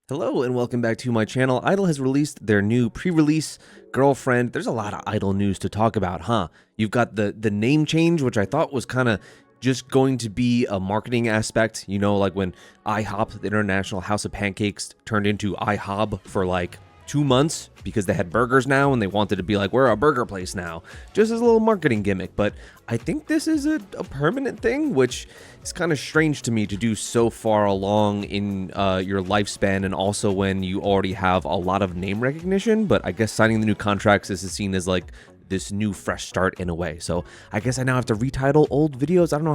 Hello and welcome back to my channel. i-dle has released their new pre-release Girlfriend. There's a lot of i-dle news to talk about, huh? You've got the name change, which I thought was kind of just going to be a marketing aspect. You know, like when IHOP, the International House of Pancakes, turned into IHOB for like 2 months because they had burgers now and they wanted to be like, we're a burger place now, just as a little marketing gimmick. But I think this is a permanent thing, which is kind of strange to me to do so far along in your lifespan, and also when you already have a lot of name recognition. But I guess signing the new contracts is seen as like this new fresh start in a way. So I guess I now have to retitle old videos. I don't know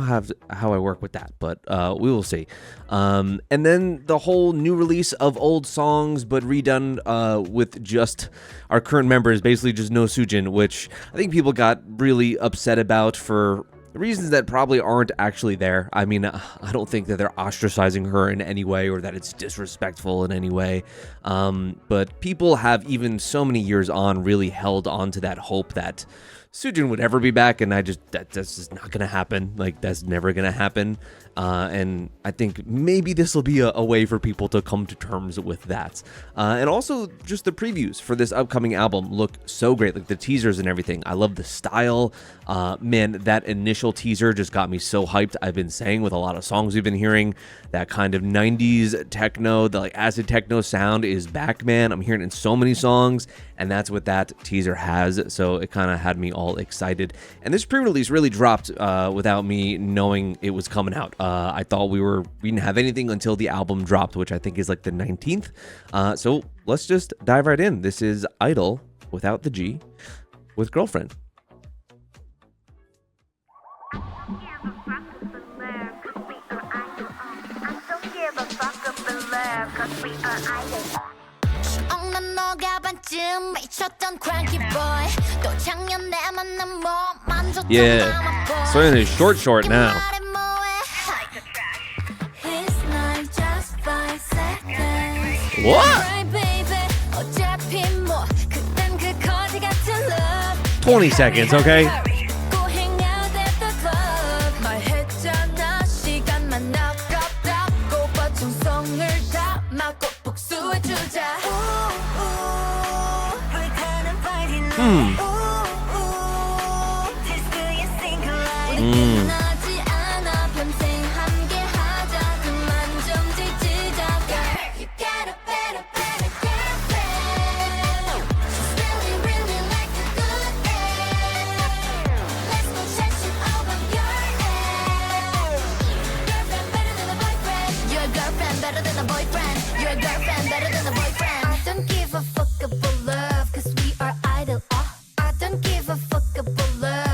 how I work with that, but we will see. And then the whole new release of old songs, but redone with just our current members, basically just no Sujin, which I think people got really upset about for reasons that probably aren't actually there. I mean, I don't think that they're ostracizing her in any way or that it's disrespectful in any way. But people have, even so many years on, really held on to that hope that Sujin would ever be back, and that's just not gonna happen. Like, that's never gonna happen. And I think maybe this will be a way for people to come to terms with that. And also, just the previews for this upcoming album look so great, like the teasers and everything. I love the style. Man, that initial teaser just got me so hyped. I've been saying with a lot of songs we've been hearing, that kind of 90s techno, the like acid techno sound is back, man. I'm hearing it in so many songs, and that's what that teaser has. So it kind of had me all excited. And this pre-release really dropped without me knowing it was coming out. I thought we didn't have anything until the album dropped, which I think is like the 19th. So let's just dive right in. This is i-dle without the G with Girlfriend. Yeah, Soyeon is short now. What? 20 seconds, okay?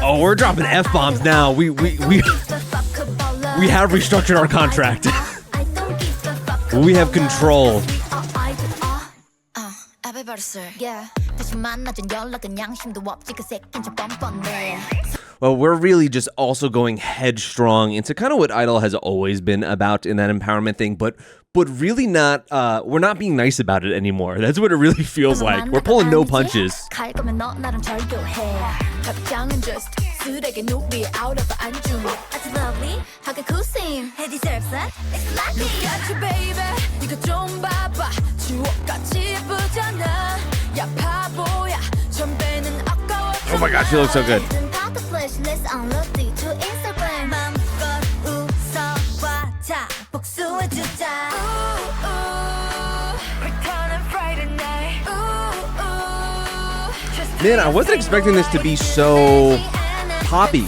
Oh, we're dropping F-bombs now. We have restructured our contract. We have control. Well, we're really just also going headstrong into kind of what i-dle has always been about in that empowerment thing, but really not, we're not being nice about it anymore. That's what it really feels like. We're pulling no punches. Oh my gosh, she looks so good. Man, I wasn't expecting this to be so poppy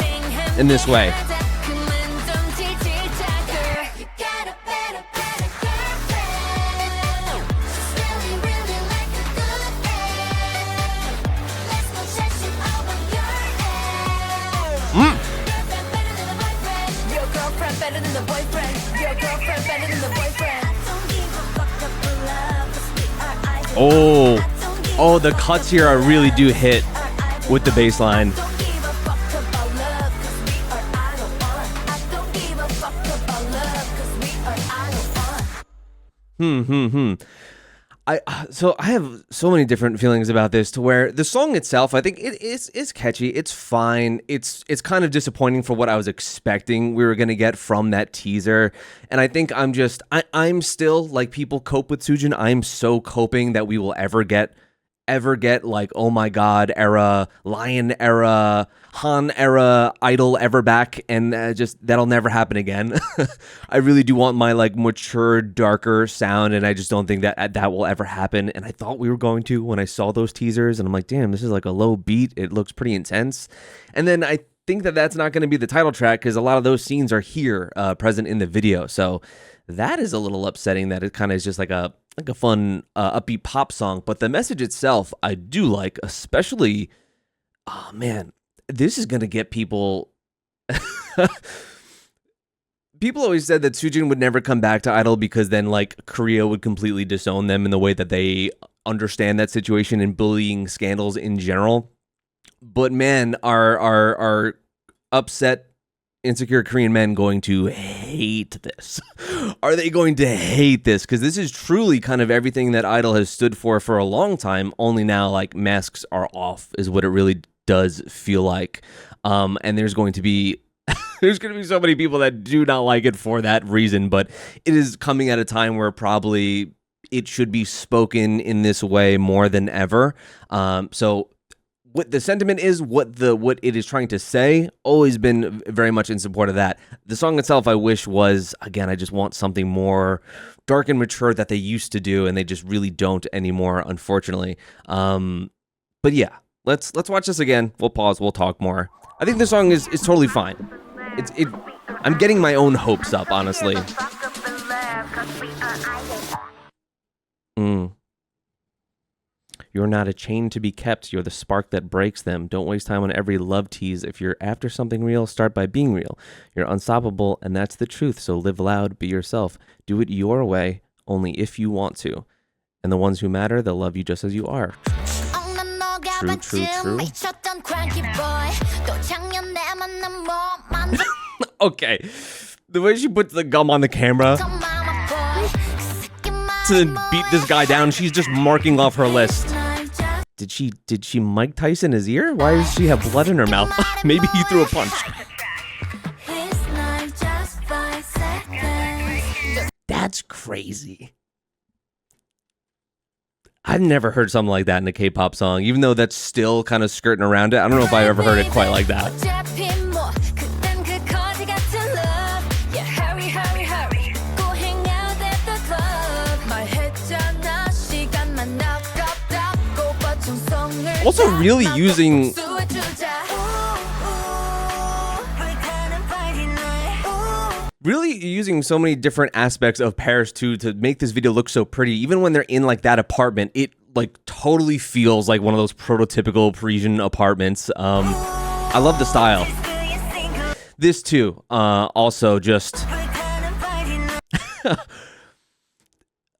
in this way. Oh, the cuts here really do hit with the bass line. So I have so many different feelings about this, to where the song itself, I think it's catchy, it's fine. It's kind of disappointing for what I was expecting we were gonna get from that teaser. And I think I'm still, like people cope with Sujin, I'm so coping that we will ever get like, oh my god era, Lion era, Han era, IDLE ever back, and just that'll never happen again. I really do want my like mature, darker sound, and I just don't think that will ever happen. And I thought we were going to when I saw those teasers, and I'm like, damn, this is like a low beat. It looks pretty intense. And then I think that's not going to be the title track, because a lot of those scenes are here present in the video. So that is a little upsetting that it kind of is just like a fun upbeat pop song. But the message itself I do like, especially, oh man, this is gonna get people. People always said that Sujin would never come back to IDLE because then like Korea would completely disown them in the way that they understand that situation and bullying scandals in general. But man, are upset, insecure Korean men going to hate this? Are they going to hate this? Because this is truly kind of everything that IDLE has stood for a long time, only now like masks are off is what it really does feel like. And there's going to be so many people that do not like it for that reason, but it is coming at a time where probably it should be spoken in this way more than ever. So what the sentiment is, what it is trying to say, always been very much in support of that. The song itself, I wish was, again, I just want something more dark and mature that they used to do, and they just really don't anymore, unfortunately. But yeah, let's watch this again. We'll pause. We'll talk more. I think the song is totally fine. I'm getting my own hopes up, honestly. You're not a chain to be kept. You're the spark that breaks them. Don't waste time on every love tease. If you're after something real, start by being real. You're unstoppable, and that's the truth. So live loud, be yourself. Do it your way, only if you want to. And the ones who matter, they'll love you just as you are. True, true, true. Okay. The way she puts the gum on the camera to beat this guy down, she's just marking off her list. Did she Mike Tyson his ear? Why does she have blood in her mouth? Maybe he threw a punch. That's crazy. I've never heard something like that in a K-pop song, even though that's still kind of skirting around it. I don't know if I ever heard it quite like that. Also really using so many different aspects of Paris too to make this video look so pretty. Even when they're in like that apartment, it like totally feels like one of those prototypical Parisian apartments. I love the style. This too, also just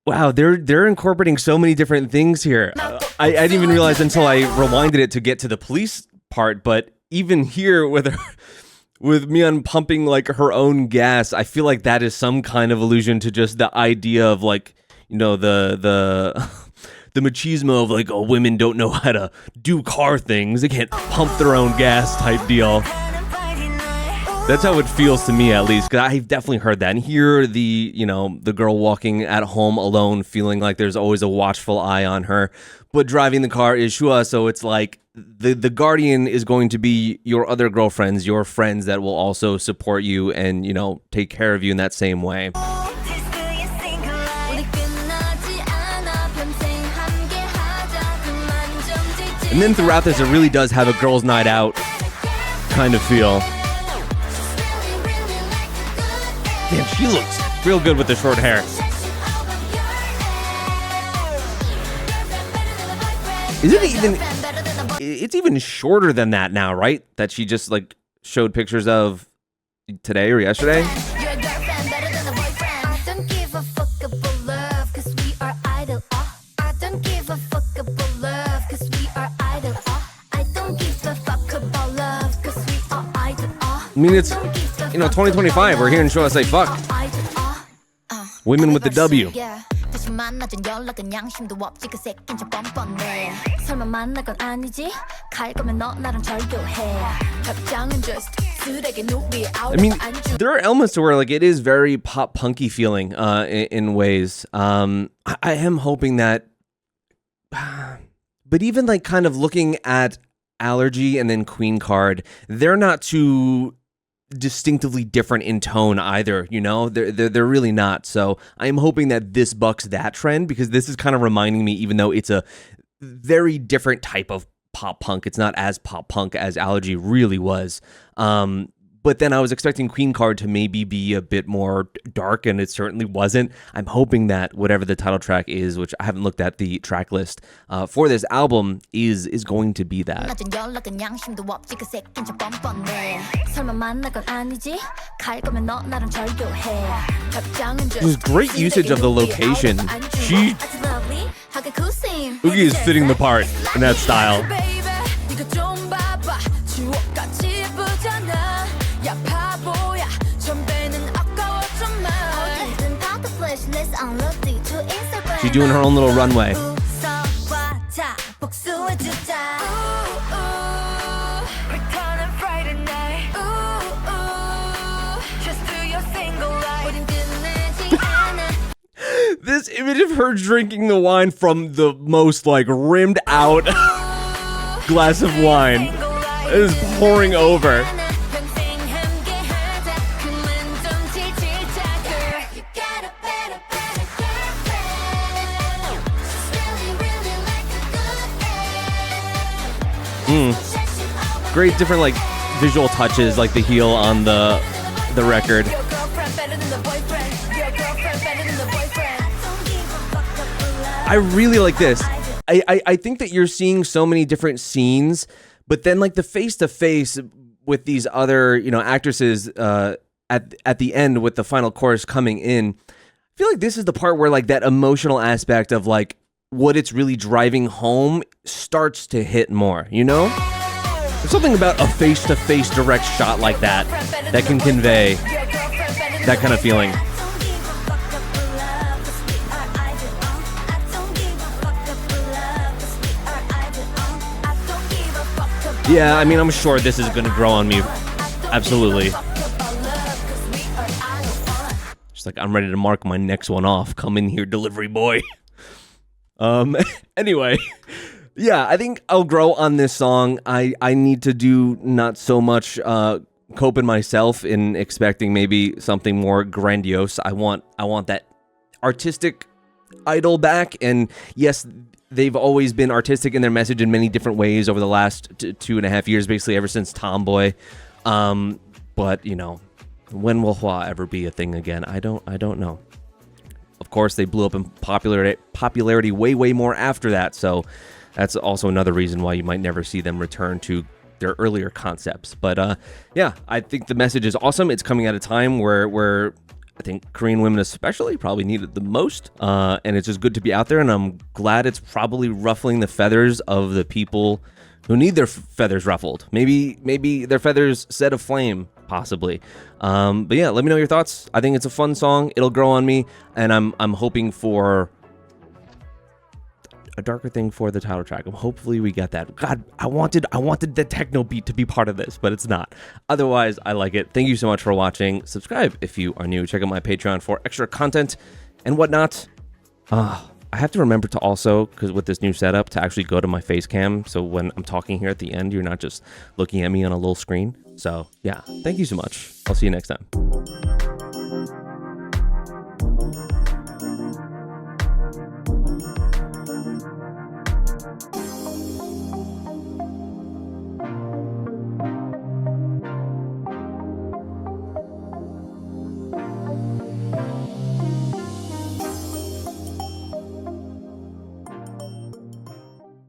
wow, they're incorporating so many different things here. I didn't even realize until I rewinded it to get to the police part, but even here with Miyeon pumping like her own gas, I feel like that is some kind of allusion to just the idea of like, you know, the machismo of like, oh, women don't know how to do car things, they can't pump their own gas type deal. That's how it feels to me, at least, because I've definitely heard that. And here, the girl walking at home alone, feeling like there's always a watchful eye on her, but driving the car is Shua, so it's like the guardian is going to be your other girlfriends, your friends that will also support you and, you know, take care of you in that same way. And then throughout this, it really does have a girls' night out kind of feel. Damn, she looks real good with the short hair. Is it even... It's even shorter than that now, right? That she just, like, showed pictures of today or yesterday? I mean, it's, 2025. We're here in Show Us Say Fuck. Women with the W. I mean, there are elements to where like it is very pop punky feeling in ways. I am hoping that, but even like kind of looking at Allergy and then Queen Card, they're not too distinctively different in tone either, you know. They're really not. So I'm hoping that this bucks that trend, because this is kind of reminding me, even though it's a very different type of pop punk, it's not as pop punk as Allergy really was. But then I was expecting Queen Card to maybe be a bit more dark, and it certainly wasn't. I'm hoping that whatever the title track is, which I haven't looked at the track list for this album, is going to be that. It was great usage of the location. YUQI is fitting the part in that style. She's doing her own little runway. This image of her drinking the wine from the most like rimmed out glass of wine is pouring over. Great different like visual touches, like the heel on the record. I really like this. I think that you're seeing so many different scenes, but then like the face to face with these other, you know, actresses at the end with the final chorus coming in. I feel like this is the part where like that emotional aspect of like what it's really driving home starts to hit more, you know? There's something about a face-to-face direct shot like that that can convey that kind of feeling. Yeah, I mean, I'm sure this is going to grow on me. Absolutely. Just like, I'm ready to mark my next one off. Come in here, delivery boy. Anyway, yeah, I think I'll grow on this song. I need to do not so much coping myself in expecting maybe something more grandiose. I want that artistic idol back, and yes, they've always been artistic in their message in many different ways over the last 2.5 years, basically ever since Tomboy. But you know, when will Hwa ever be a thing again? I don't know. Of course, they blew up in popularity way more after that, so that's also another reason why you might never see them return to their earlier concepts. But yeah, I think the message is awesome. It's coming at a time where I think Korean women especially probably need it the most, and it's just good to be out there, and I'm glad it's probably ruffling the feathers of the people who need their feathers ruffled. Maybe their feathers set aflame, possibly. But yeah, let me know your thoughts. I think it's a fun song. It'll grow on me, and I'm hoping for a darker thing for the title track. Hopefully we get that. God, I wanted the techno beat to be part of this, but it's not. Otherwise, I like it. Thank you so much for watching. Subscribe if you are new. Check out my Patreon for extra content and whatnot. I have to remember to also, because with this new setup, to actually go to my face cam, so when I'm talking here at the end, you're not just looking at me on a little screen. So yeah, thank you so much. I'll see you next time.